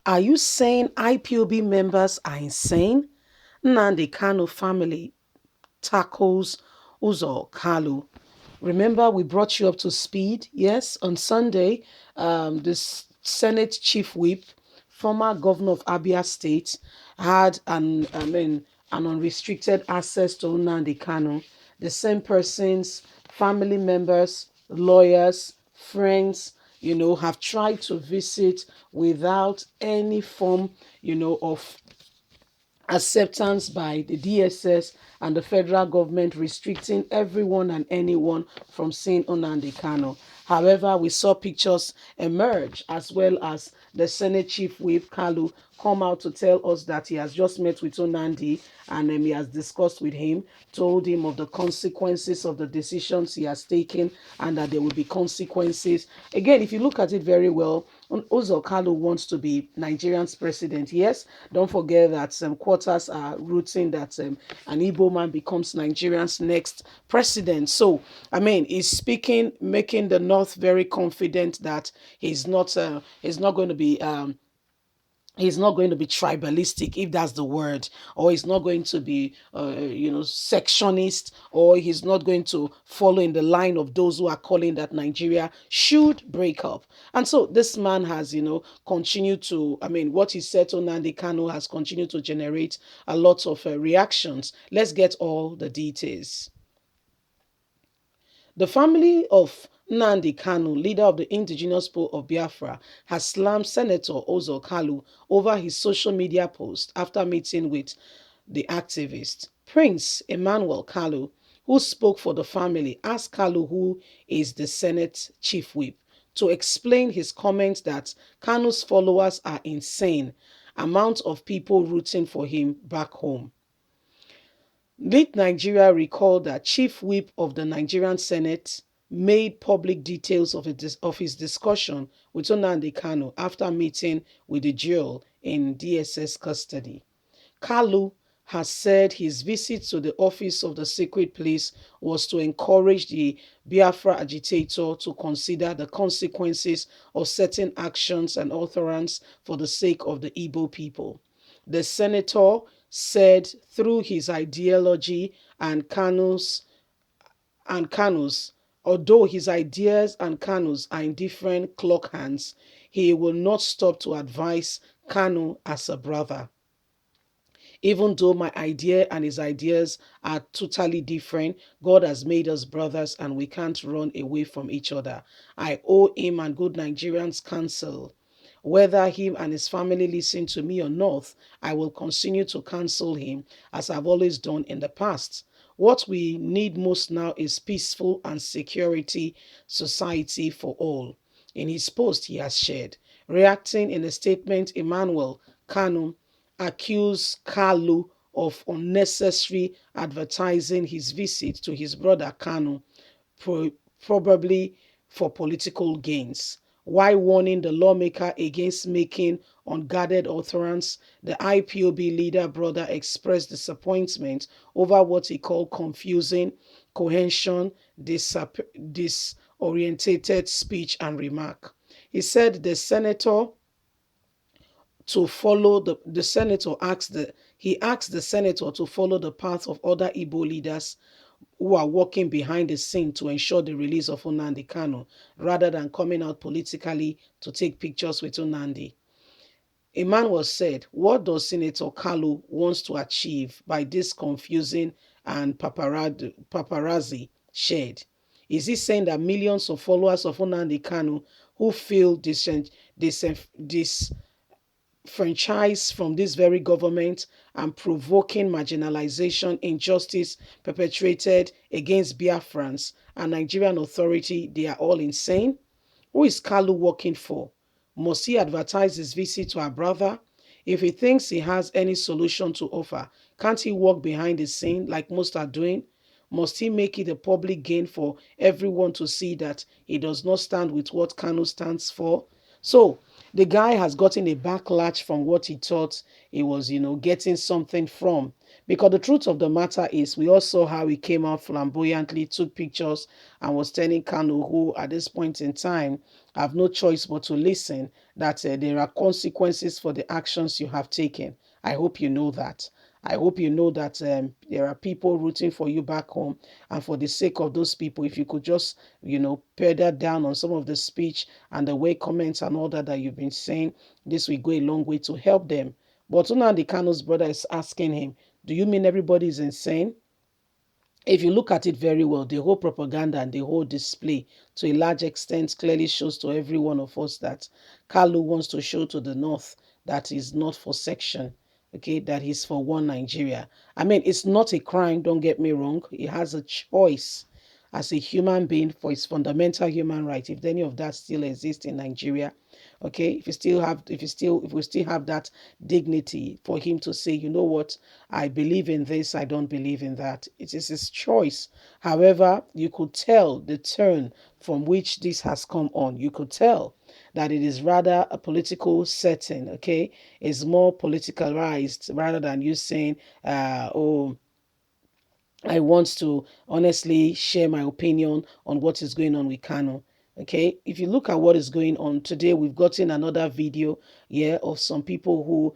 Are you saying IPOB members are insane? Nnamdi Kanu family tackles Uzo Kalu. Remember, we brought you up to speed. Yes, on Sunday, this Senate Chief Whip, former governor of Abia State, had an unrestricted access to Nnamdi Kanu. The same person's family members, lawyers, friends, have tried to visit without any form, of acceptance by the DSS and the federal government restricting everyone and anyone from seeing Nnamdi Kanu. However, we saw pictures emerge as well as the Senate Chief Whip Kalu come out to tell us that he has just met with Nnamdi and he has discussed with him, told him of the consequences of the decisions he has taken and that there will be consequences. Again, if you look at it very well, Uzo Kalu wants to be Nigerian's president. Yes, don't forget that some quarters are rooting that an Igbo man becomes Nigerian's next president. So, I mean, he's speaking, making the North very confident that he's not going to be he's not going to be tribalistic, if that's the word, or he's not going to be sectionist, or he's not going to follow in the line of those who are calling that Nigeria should break up. And so this man has continued to, I mean, what he said to Nandi Kano has continued to generate a lot of reactions. Let's get all the details. The family of Nnamdi Kanu, leader of the indigenous people of Biafra, has slammed Senator Ozo Kalu over his social media post after meeting with the activist. Prince Emmanuel Kalu, who spoke for the family, asked Kalu, who is the Senate chief whip, to explain his comment that Kanu's followers are insane, amount of people rooting for him back home. Lead Nigeria recalled that Chief Whip of the Nigerian Senate made public details of his discussion with Nnamdi Kanu after meeting with the jail in DSS custody. Kalu has said his visit to the office of the secret police was to encourage the Biafra agitator to consider the consequences of certain actions and utterance for the sake of the Igbo people. The senator said through his ideology and Kanu's, although his ideas and Kanu's are in different clock hands, he will not stop to advise Kanu as a brother. Even though my idea and his ideas are totally different, God has made us brothers and we can't run away from each other. I owe him and good Nigerians counsel. Whether him and his family listen to me or not, I will continue to counsel him as I've always done in the past. What we need most now is peaceful and security society for all. In his post he has shared. Reacting in a statement, Emmanuel Kanu accused Kalu of unnecessary advertising his visit to his brother Kanu, probably for political gains. While warning the lawmaker against making unguarded utterance, the IPOB leader brother expressed disappointment over what he called confusing, cohesion, disorientated speech and remark. He said the senator to follow the senator asked the senator to follow the path of other Igbo leaders who are working behind the scene to ensure the release of Nnamdi Kanu rather than coming out politically to take pictures with Nnamdi. Emmanuel said, what does Senator Kalu wants to achieve by this confusing and paparazzi shared? Is he saying that millions of followers of Nnamdi Kanu who feel franchise from this very government and provoking marginalization, injustice perpetrated against Biafrans and Nigerian authority, they are all insane? Who is Kalu working for? Must he advertise his visit to our brother? If he thinks he has any solution to offer, can't he walk behind the scene like most are doing? Must he make it a public gain for everyone to see that he does not stand with what Kanu stands for? So, The guy has gotten a backlash from what he thought he was, getting something from. Because the truth of the matter is, we all saw how he came out flamboyantly, took pictures, and was telling Kanu, who at this point in time have no choice but to listen, that there are consequences for the actions you have taken. I hope you know that. I hope you know that there are people rooting for you back home. And for the sake of those people, if you could just, pare that down on some of the speech and the way comments and all that you've been saying, this will go a long way to help them. But Nnamdi Kanu's brother is asking him, do you mean everybody is insane? If you look at it very well, the whole propaganda and the whole display to a large extent clearly shows to every one of us that Kalu wants to show to the North that he's not for section, okay, that he's for one Nigeria. I mean, it's not a crime, don't get me wrong. He has a choice as a human being for his fundamental human right, if any of that still exists in Nigeria. Okay, if we still have that dignity for him to say, you know what, I believe in this, I don't believe in that. It is his choice. However, you could tell the turn from which this has come on. You could tell that it is rather a political setting, okay? It's more politicalized rather than you saying, oh, I want to honestly share my opinion on what is going on with Kano. Okay, if you look at what is going on today, we've gotten another video, yeah, of some people who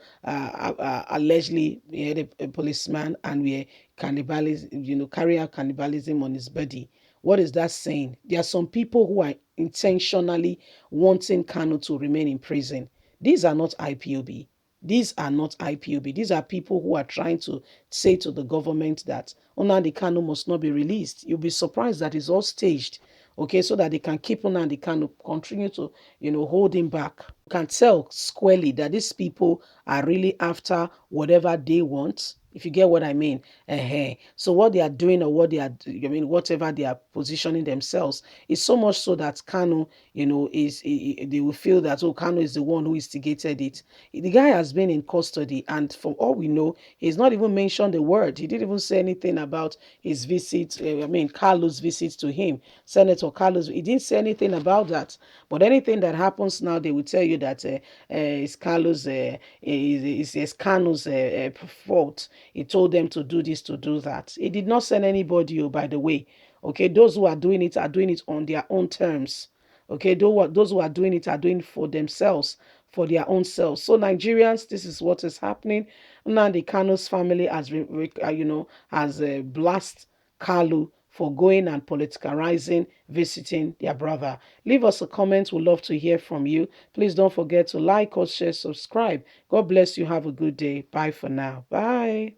allegedly had a policeman and were cannibalism, carry out cannibalism on his body. What is that saying? There are some people who are intentionally wanting Kano to remain in prison. These are not IPOB. These are not IPOB. These are people who are trying to say to the government that Nnamdi Kanu must not be released. You'll be surprised that it's all staged, okay, so that they can keep Nnamdi Kanu, continue to, hold him back. You can tell squarely that these people are really after whatever they want, if you get what I mean. So what they are doing, or whatever they are positioning themselves, is so much so that Kanu, they will feel that, oh, Kanu is the one who instigated it. The guy has been in custody, and from all we know, he's not even mentioned a word. He didn't even say anything about his visit, Kalu's visit to him, Senator Kalu's. He didn't say anything about that. But anything that happens now, they will tell you that it's Kalu's, it's Kanu's fault. He told them to do this, to do that. He did not send anybody, by the way. Okay, those who are doing it on their own terms. Okay, those who are doing it are doing it for themselves, for their own selves. So Nigerians, this is what is happening. Now the Kanu's family has blast Kalu for going and politicizing, visiting their brother. Leave us a comment. We'd love to hear from you. Please don't forget to like or share, subscribe. God bless you. Have a good day. Bye for now. Bye.